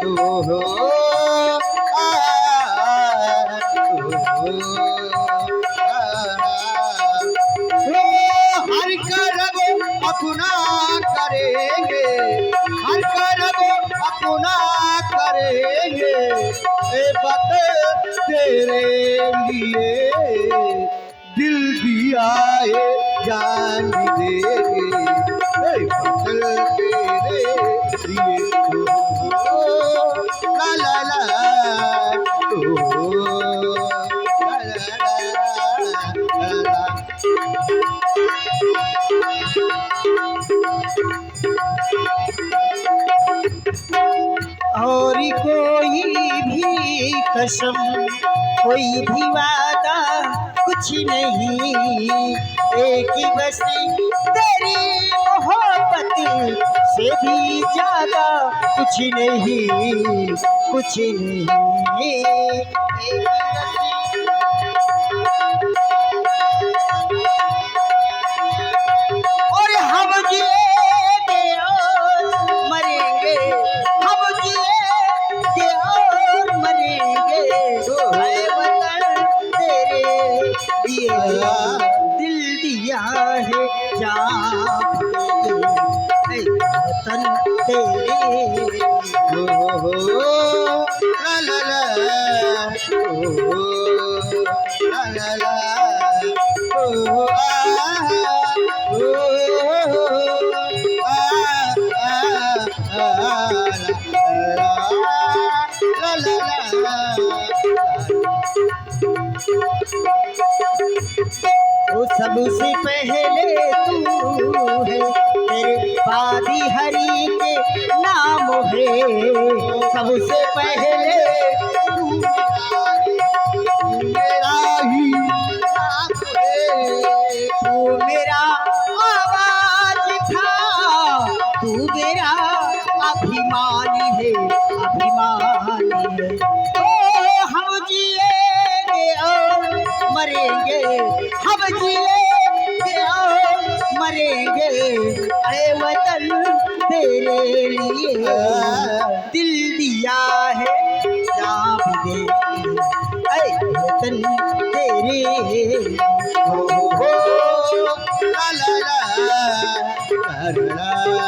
हो हर करब अपना करेंगे, हर करब अपना करेंगे, ए बात तेरे लिए दिल दिया है जान भी देंगे, ए बात तेरे लिए ला ला ला और कोई भी कसम कोई भी वादा कुछ नहीं, एक ही बस तेरी मोहब्बत से भी ज्यादा कुछ नहीं, कुछ नहीं। एक ही बस और हम जिएंगे और मरेंगे, हम जिएंगे और मरेंगे, ऐ वतन तेरे लिए दिल दिया है जान देंगे, ऐ वतन तेरे हो ला ला ला ला ला ला वो सबसे पहले तू है, तेरे बादी हरि के नाम है, सबसे पहले तू मेरा ही नाम है, तू मेरा आवाज था, तू मेरा अभिमानी है, अभिमानी है। ओ हम जिएंगे और मरेंगे, हम जिएंगे और मरेंगे, अरे वतन तेरे लिए दिल दिया है जान भी देंगे, अरे वतन तेरे हो ला ला ला ला ला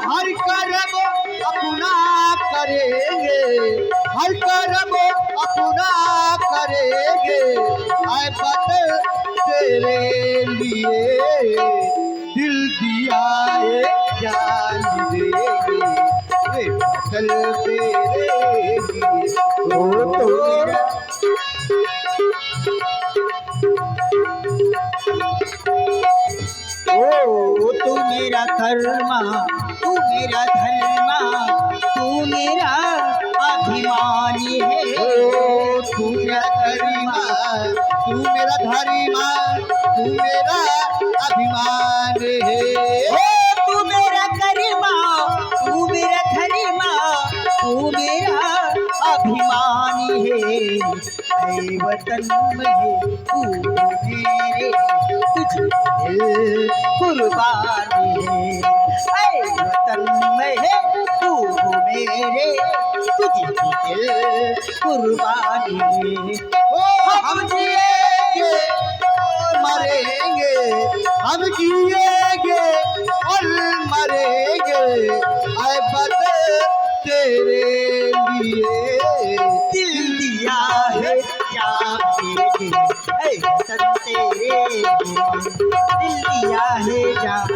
हर करब अपना करेंगे, हर करब अपना करेंगे, आए बात तेरे लिए दिल दिया है जान देंगे, वे बादल तेरे लिए तू मेरा कर्मा, तू मेरा धर्मा, तू मेरा अभिमानी है, तू मेरा धर्मा, तू मेरा धर्मा, तू मेरा अभिमान है, तू मेरा कर्मा, तू मेरा धर्मा, तू मेरा अभिमानी है, ऐ वतन में तू मेरे तुझ दिल कुर्बानी है, ऐ वतन में तू मेरे तुझ दिल कुर्बानी है। हम जिएंगे और मरेंगे, हम जिएंगे और मरेंगे, आए बात तेरे लिए दिल दिया है जान देंगे, ऐ वतन तेरे लिए दिल दिया है जान।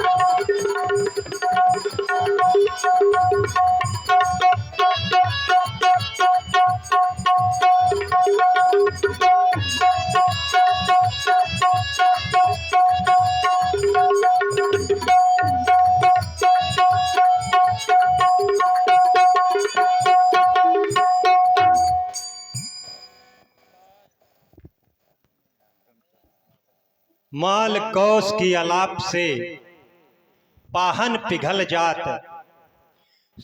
माल कौस की अलाप से पाहन पिघल जात,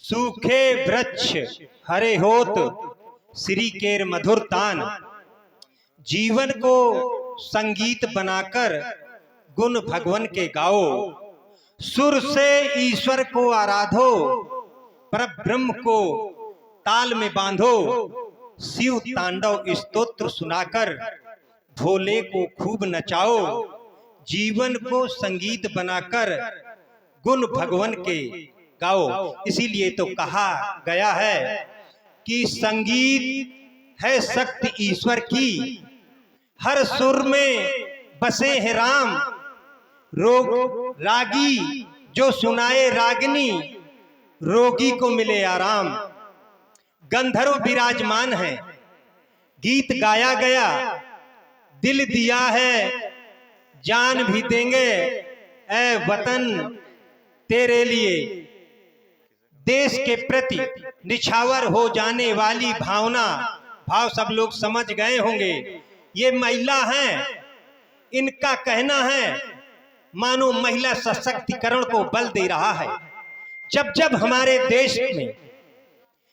सूखे वृक्ष हरे होत श्री केर मधुर तान। जीवन को संगीत बनाकर गुण भगवन के गाओ, सुर से ईश्वर को आराधो, परब्रह्म को ताल में बांधो, शिव तांडव स्तोत्र सुनाकर भोले को खूब नचाओ, जीवन को संगीत बनाकर गुण भगवान के गाओ। इसीलिए तो कहा गया है कि संगीत है शक्ति ईश्वर की, हर सुर में बसे हैं राम, रोग रागी जो सुनाए रागनी, रोगी को मिले आराम। गंधर्व विराजमान है, गीत गाया गया, दिल दिया है, जान भी देंगे ऐ वतन तेरे लिए। देश के प्रति निछावर हो जाने वाली भावना, भाव सब लोग समझ गए होंगे। ये महिला हैं, इनका कहना है मानो महिला सशक्तिकरण को बल दे रहा है। जब जब हमारे देश में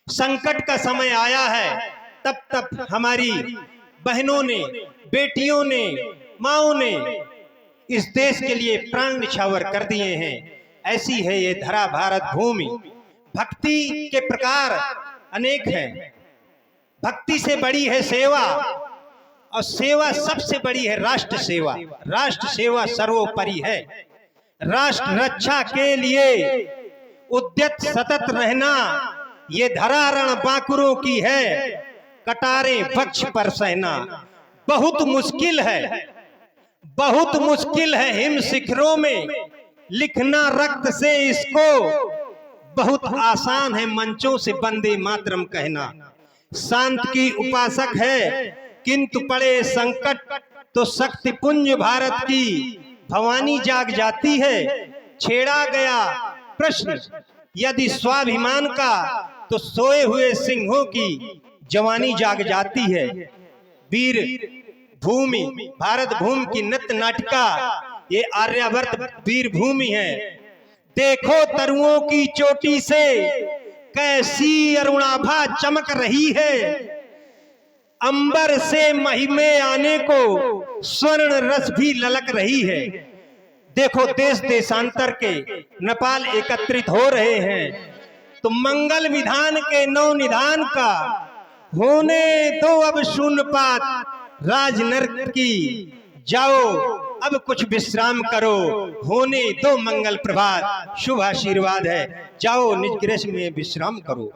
संकट का समय आया है, तब तब हमारी बहनों ने, बेटियों ने, माओं ने इस देश के लिए प्राण निछावर कर दिए हैं। ऐसी है ये धरा भारत भूमि। भक्ति के प्रकार अनेक हैं, भक्ति से बड़ी है सेवा, और सेवा सबसे बड़ी है राष्ट्र सेवा। राष्ट्र सेवा सर्वोपरि है। राष्ट्र रक्षा के लिए उद्यत सतत रहना, ये धरारण बांकुरों की है, कटारे वक्ष पर सहना। बहुत मुश्किल है, बहुत मुश्किल है हिम शिखरों में लिखना रक्त से इसको, बहुत आसान है मंचों से वंदे मातरम कहना। शांत की उपासक है किंतु पड़े संकट तो शक्ति पुंज भारत की भवानी जाग जाती है। छेड़ा गया प्रश्न यदि स्वाभिमान का तो सोए हुए सिंहों की जवानी जाग जाती है। वीर भूमि भारत भूमि की नृत्य नाटिका ये आर्यावर्त वीर भूमि है। देखो तरुओं की चोटी से कैसी अरुणाभा चमक रही है, अंबर से महिमे आने को स्वर्ण रस भी ललक रही है। देखो देश देशांतर के नेपाल एकत्रित हो रहे हैं, तो मंगल विधान के नव निधान का होने दो अब शून्यपात राजनर्क की। जाओ अब कुछ विश्राम करो, होने दो मंगल प्रभात, शुभ आशीर्वाद है, जाओ निज गृह में विश्राम करो।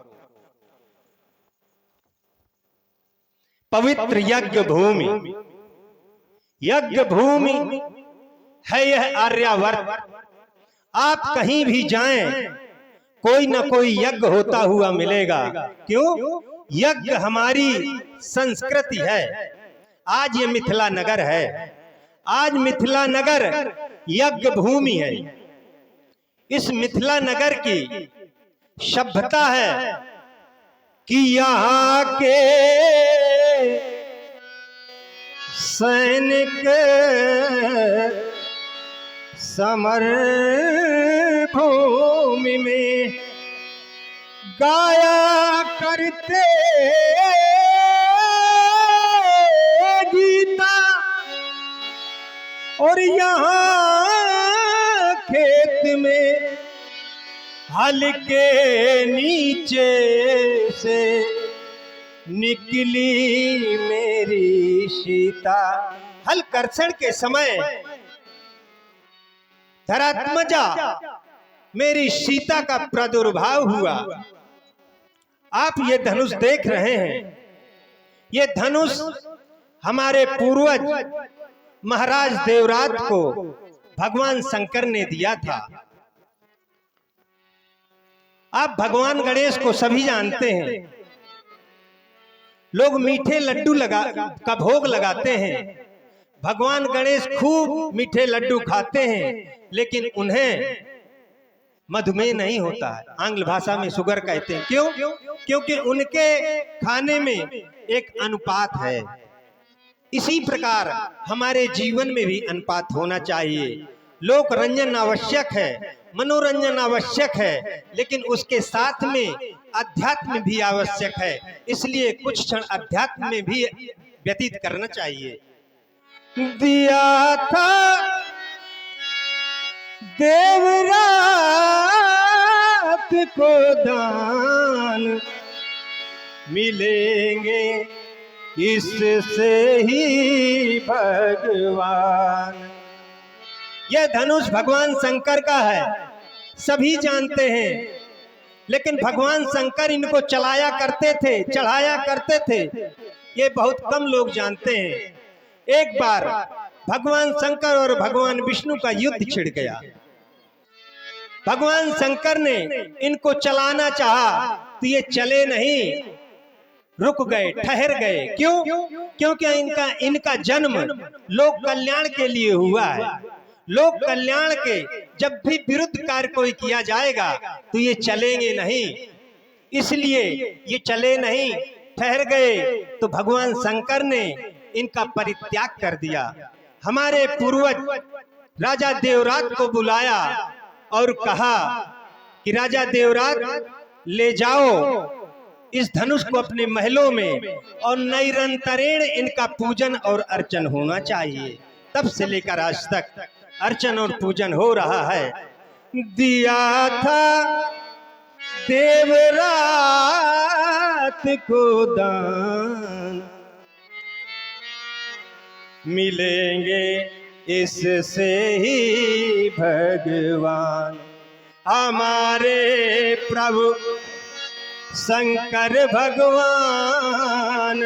पवित्र यज्ञ भूमि, यज्ञ भूमि है यह आर्यावर्त। आप कहीं भी जाएं कोई ना कोई यज्ञ होता हुआ मिलेगा। क्यों? यज्ञ हमारी संस्कृति है। आज ये मिथिला नगर है, आज मिथिला नगर यज्ञ भूमि है। इस मिथिला नगर की सभ्यता है कि यहाँ के सैनिक समर भूमि में गाया करते गीता, और यहाँ खेत में हल के नीचे से निकली मेरी सीता। हल कर्षण के समय धरात्मजा मेरी सीता का प्रादुर्भाव हुआ। आप ये धनुष देख रहे हैं, ये धनुष हमारे पूर्वज महाराज देवराज को भगवान शंकर ने दिया था। आप भगवान गणेश को सभी जानते हैं, लोग मीठे लड्डू का भोग लगाते हैं। भगवान गणेश खूब मीठे लड्डू खाते हैं, लेकिन उन्हें मधुमेह नहीं होता है। आंग्ल भाषा में शुगर कहते हैं। क्यों? क्योंकि उनके खाने में एक अनुपात है। इसी प्रकार हमारे जीवन में भी अनुपात होना चाहिए। लोक रंजन आवश्यक है, मनोरंजन आवश्यक है, लेकिन उसके साथ में अध्यात्म भी आवश्यक है। इसलिए कुछ क्षण अध्यात्म में भी व्यतीत करना चाहिए। दिया था देवरात को दान मिलेंगे इससे ही भगवान। यह धनुष भगवान शंकर का है, सभी जानते हैं, लेकिन भगवान शंकर इनको चलाया करते थे, चढ़ाया करते थे, ये बहुत कम लोग जानते हैं। एक बार भगवान शंकर और भगवान विष्णु का युद्ध छिड़ गया। भगवान शंकर ने इनको चलाना चाहा तो ये चले नहीं, रुक गए, ठहर गए। क्यों? क्योंकि इनका जन्म लोक कल्याण के लिए हुआ है। लोक कल्याण के जब भी विरुद्ध कार्य कोई किया जाएगा तो ये चलेंगे नहीं, इसलिए ये चले नहीं, ठहर गए। तो भगवान शंकर ने इनका परित्याग कर दिया। हमारे पूर्वज राजा देवरात को बुलाया और कहा कि राजा देवरात, ले जाओ इस धनुष को अपने महलों में, और निरंतरेण इनका पूजन और अर्चन होना चाहिए। तब से लेकर आज तक अर्चन और पूजन हो रहा है। दिया था देवरात को दान, मिलेंगे इससे ही भगवान। हमारे प्रभु शंकर भगवान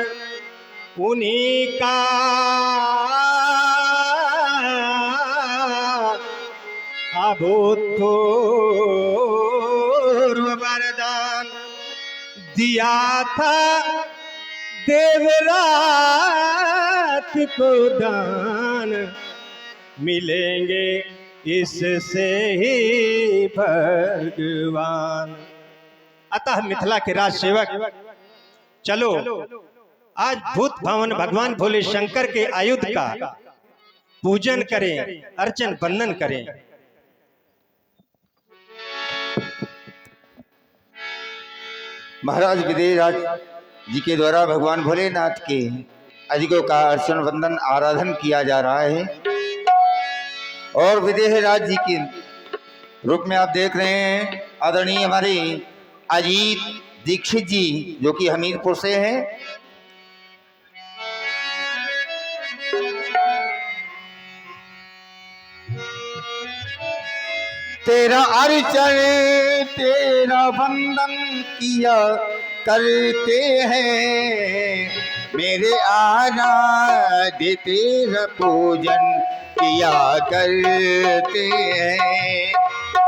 उन्हीं का अभूतपूर्व वरदान दिया था देवरात को दान, मिलेंगे इससे ही भगवान। अतः मिथिला के राज सेवक, चलो आज भूत भवन भगवान भोले शंकर के आयुध का पूजन करें, अर्चन वंदन करें। महाराज विदेहराज जी के द्वारा भगवान भोलेनाथ के अधिकों का अर्चन वंदन आराधन किया जा रहा है। और विदेहराज जी के रूप में आप देख रहे हैं आदरणीय हमारे अजीत दीक्षित जी, जो कि हमीरपुर से हैं। तेरा अर्चन तेरा वंदन किया करते हैं, मेरे आराध्य तेरा पूजन किया करते हैं,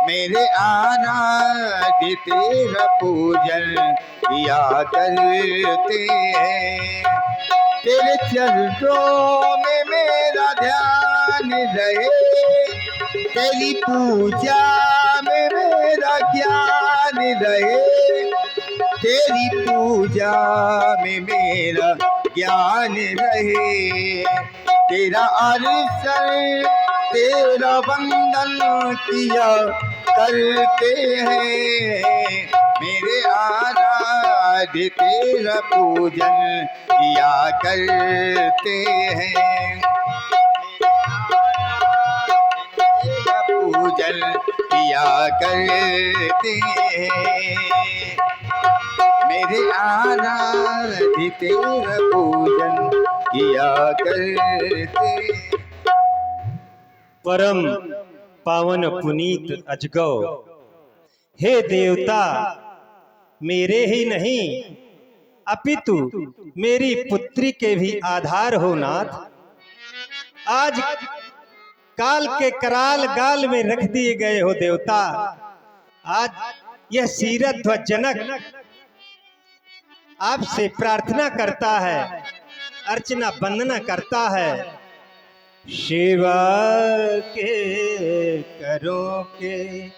मेरे आराध्य तेरा पूजन किया करते हैं। तेरे चरणों में मेरा ध्यान रहे, तेरी पूजा में मेरा ज्ञान रहे, तेरी पूजा में मेरा ज्ञान रहे। तेरा अर्चन तेरा वंदन किया करते हैं, मेरे आराध्य तेरा पूजन किया करते हैं, पूजन किया करते हैं, मेरे आराध्य तेरा पूजन किया करते। परम पावन पुनीत अजगौ, हे देवता, मेरे ही नहीं अपितु मेरी पुत्री के भी आधार हो नाथ। आज काल के कराल गाल में रख दिए गए हो देवता। आज यह सीरत ध्वज जनक आपसे प्रार्थना करता है, अर्चना वंदना करता है। शिवा के करो के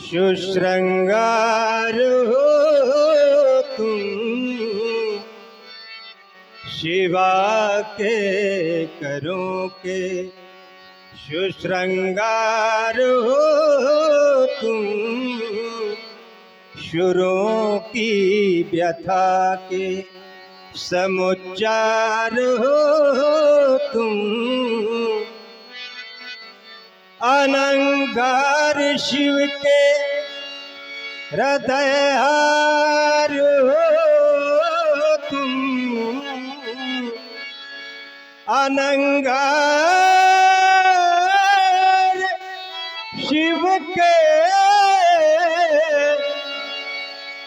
सुश्रृंगार हो तुम, शिवा के करो के सुश्रृंगार हो तुम, शुरों की व्यथा के समुच्चार हो तुम, अनंगार शिव के हृदय हार हो तुम, अनंगार शिव के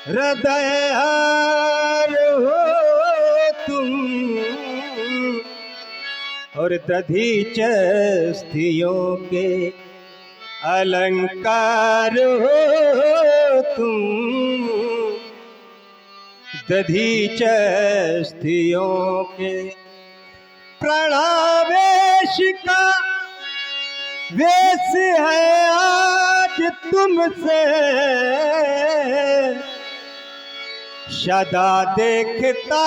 हृदय हार हो तुम, और दधीच स्त्रियों के अलंकार हो तुम, दधीच स्त्रियों के प्रणावेश का वेश है आज तुमसे, सदा देखता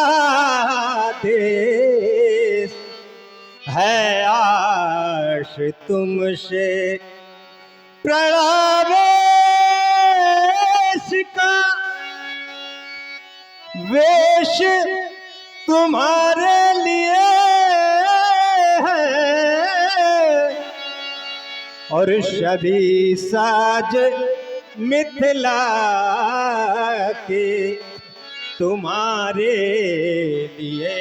देश है आश तुमसे, प्रणावेश का वेश तुम्हारे लिए है, और सभी साज मिथिला के तुम्हारे लिए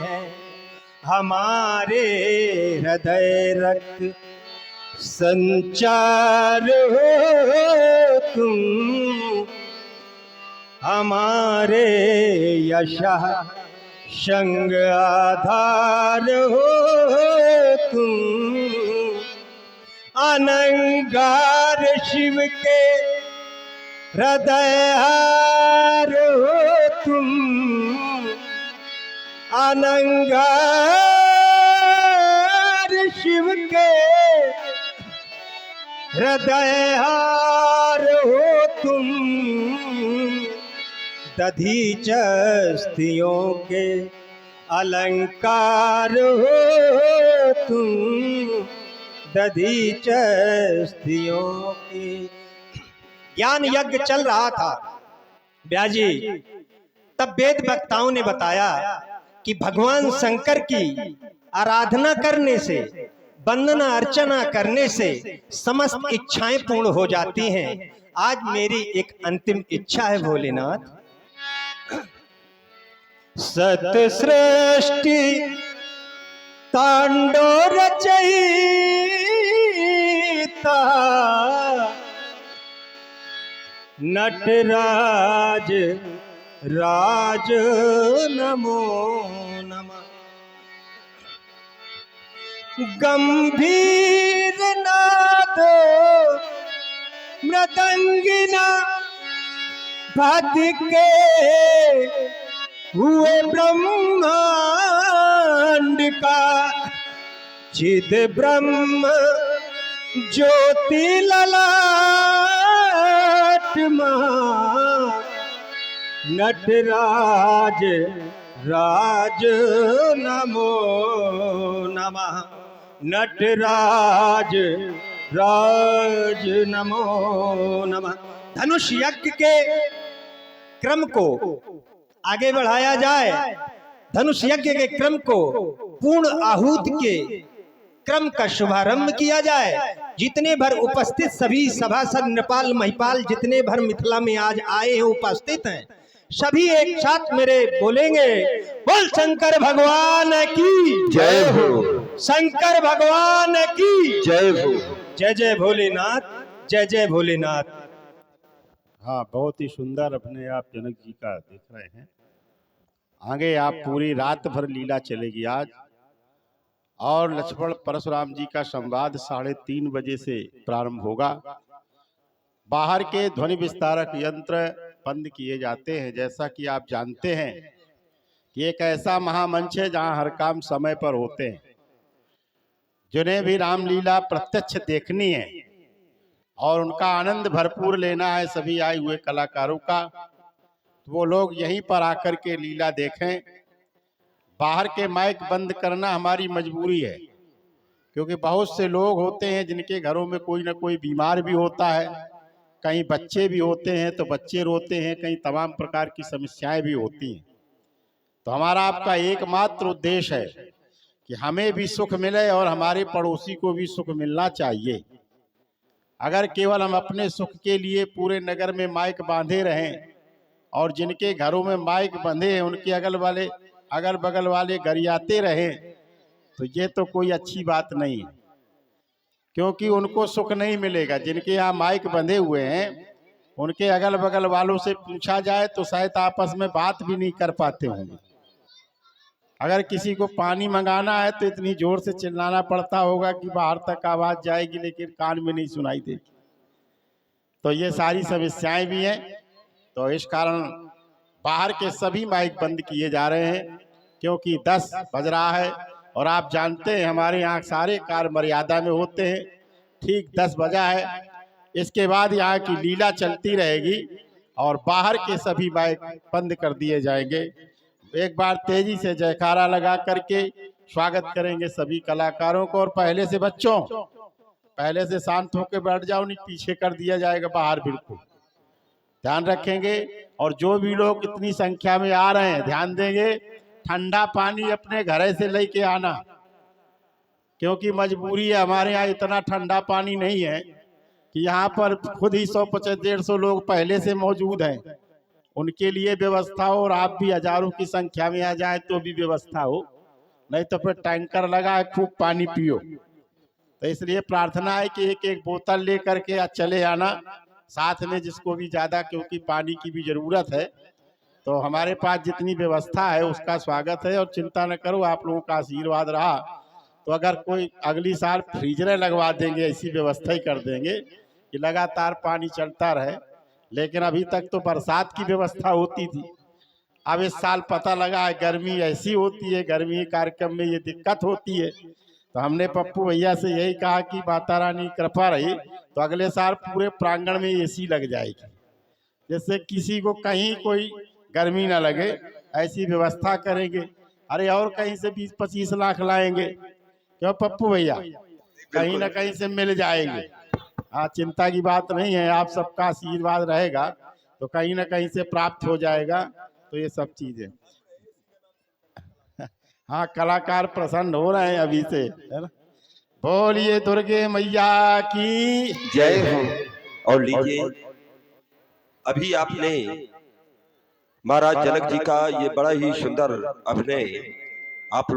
है, हमारे हृदय रक्त संचार हो तुम, हमारे यशा संग आधार हो तुम, अनंगार शिव के हृदय हार हो तुम, अनंगार शिव के हृदय हार हो तुम, दधीच स्त्रियों के अलंकार हो तुम, दधीच स्त्रियों के। ज्ञान यज्ञ चल रहा था ब्यास जी, तब वेद वक्ताओं ने बताया कि भगवान शंकर की आराधना करने से, वंदना अर्चना करने से समस्त इच्छाएं पूर्ण हो जाती हैं। आज मेरी एक अंतिम इच्छा है भोलेनाथ, सत सृष्टि तांडव रचयिता नटराज राज नमो नमः, गंभीर नाद मृदंगिना भद के हुए ब्रह्मांड का चिद ब्रह्म ज्योति ललाट महा, नटराज राज नमो नमः, नटराज राज नमो नमः। धनुष यज्ञ के क्रम को आगे बढ़ाया जाए, धनुष यज्ञ के क्रम को पूर्ण आहूत के क्रम का शुभारंभ किया जाए। जितने भर उपस्थित सभी सभासद नृपाल महिपाल जितने भर मिथिला में आज आए हैं, उपस्थित हैं, सभी एक साथ मेरे बोलेंगे, बोल शंकर भगवान की जय हो, शंकर भगवान की जय हो, जय जय भोलेनाथ, जय जय भोलेनाथ। हाँ, बहुत ही सुंदर अपने आप जनक जी का देख रहे हैं। आगे आप पूरी रात भर लीला चलेगी आज, और लक्ष्मण परशुराम जी का संवाद 3:30 बजे से प्रारंभ होगा। बाहर के ध्वनि विस्तारक यंत्र बंद किए जाते हैं। जैसा कि आप जानते हैं कि एक ऐसा महामंच है जहां हर काम समय पर होते हैं। जिन्हें भी रामलीला प्रत्यक्ष देखनी है और उनका आनंद भरपूर लेना है सभी आए हुए कलाकारों का, तो वो लोग यहीं पर आकर के लीला देखें। बाहर के माइक बंद करना हमारी मजबूरी है, क्योंकि बहुत से लोग होते हैं जिनके घरों में कोई ना कोई बीमार भी होता है, कहीं बच्चे भी होते हैं तो बच्चे रोते हैं, कहीं तमाम प्रकार की समस्याएं भी होती हैं। तो हमारा आपका एकमात्र उद्देश्य है कि हमें भी सुख मिले और हमारे पड़ोसी को भी सुख मिलना चाहिए। अगर केवल हम अपने सुख के लिए पूरे नगर में माइक बांधे रहें और जिनके घरों में माइक बंधे हैं उनके अगल बगल वाले गरियाते रहें, तो ये तो कोई अच्छी बात नहीं है, क्योंकि उनको सुख नहीं मिलेगा। जिनके यहाँ माइक बंधे हुए हैं उनके अगल बगल वालों से पूछा जाए तो शायद आपस में बात भी नहीं कर पाते होंगे। अगर किसी को पानी मंगाना है तो इतनी जोर से चिल्लाना पड़ता होगा कि बाहर तक आवाज जाएगी लेकिन कान में नहीं सुनाई देगी। तो ये सारी समस्याएं भी हैं। तो इस कारण बाहर के सभी माइक बंद किए जा रहे हैं, क्योंकि 10 बज रहा है और आप जानते हैं हमारे यहाँ सारे कार्य मर्यादा में होते हैं। ठीक 10 बजा है, इसके बाद यहाँ की लीला चलती रहेगी और बाहर के सभी माइक बंद कर दिए जाएंगे। एक बार तेजी से जयकारा लगा करके स्वागत करेंगे सभी कलाकारों को। और पहले से बच्चों, पहले से शांत होकर बैठ जाओ, नहीं पीछे कर दिया जाएगा बाहर, बिल्कुल ध्यान रखेंगे। और जो भी लोग इतनी संख्या में आ रहे हैं ध्यान देंगे, ठंडा पानी अपने घर से लेके आना, क्योंकि मजबूरी है। हमारे यहाँ इतना ठंडा पानी नहीं है कि यहाँ पर खुद ही 150-150 लोग पहले से मौजूद हैं, उनके लिए व्यवस्था हो। और आप भी हजारों की संख्या में आ जाए तो भी व्यवस्था हो, नहीं तो फिर टैंकर लगा है, खूब पानी पियो। तो इसलिए प्रार्थना है कि एक एक बोतल ले करके चले आना साथ में, जिसको भी ज़्यादा, क्योंकि पानी की भी ज़रूरत है। तो हमारे पास जितनी व्यवस्था है उसका स्वागत है। और चिंता न करो, आप लोगों का आशीर्वाद रहा तो अगर कोई अगली साल फ्रीजरें लगवा देंगे, ऐसी व्यवस्था ही कर देंगे कि लगातार पानी चलता रहे। लेकिन अभी तक तो बरसात की व्यवस्था होती थी, अब इस साल पता लगा है गर्मी ऐसी होती है, गर्मी कार्यक्रम में ये दिक्कत होती है। तो हमने पप्पू भैया से यही कहा कि माता रानी कृपा रही तो अगले साल पूरे प्रांगण में एसी लग जाएगी, जिससे किसी को कहीं कोई गर्मी ना लगे, ऐसी व्यवस्था करेंगे। अरे और कहीं से 20-25 लाख लाएंगे, क्यों पप्पू भैया, कहीं ना कहीं से मिल जाएंगे। हाँ, चिंता की बात नहीं है, आप सबका आशीर्वाद रहेगा तो कहीं ना कहीं से प्राप्त हो जाएगा। तो ये सब चीजें, हाँ, कलाकार प्रसन्न हो रहे हैं अभी से, है ना। बोलिए दुर्गे मैया की जय हो। और लीजिए, अभी आपने महाराज जनक जी का ये बड़ा ही सुंदर अभिनय आप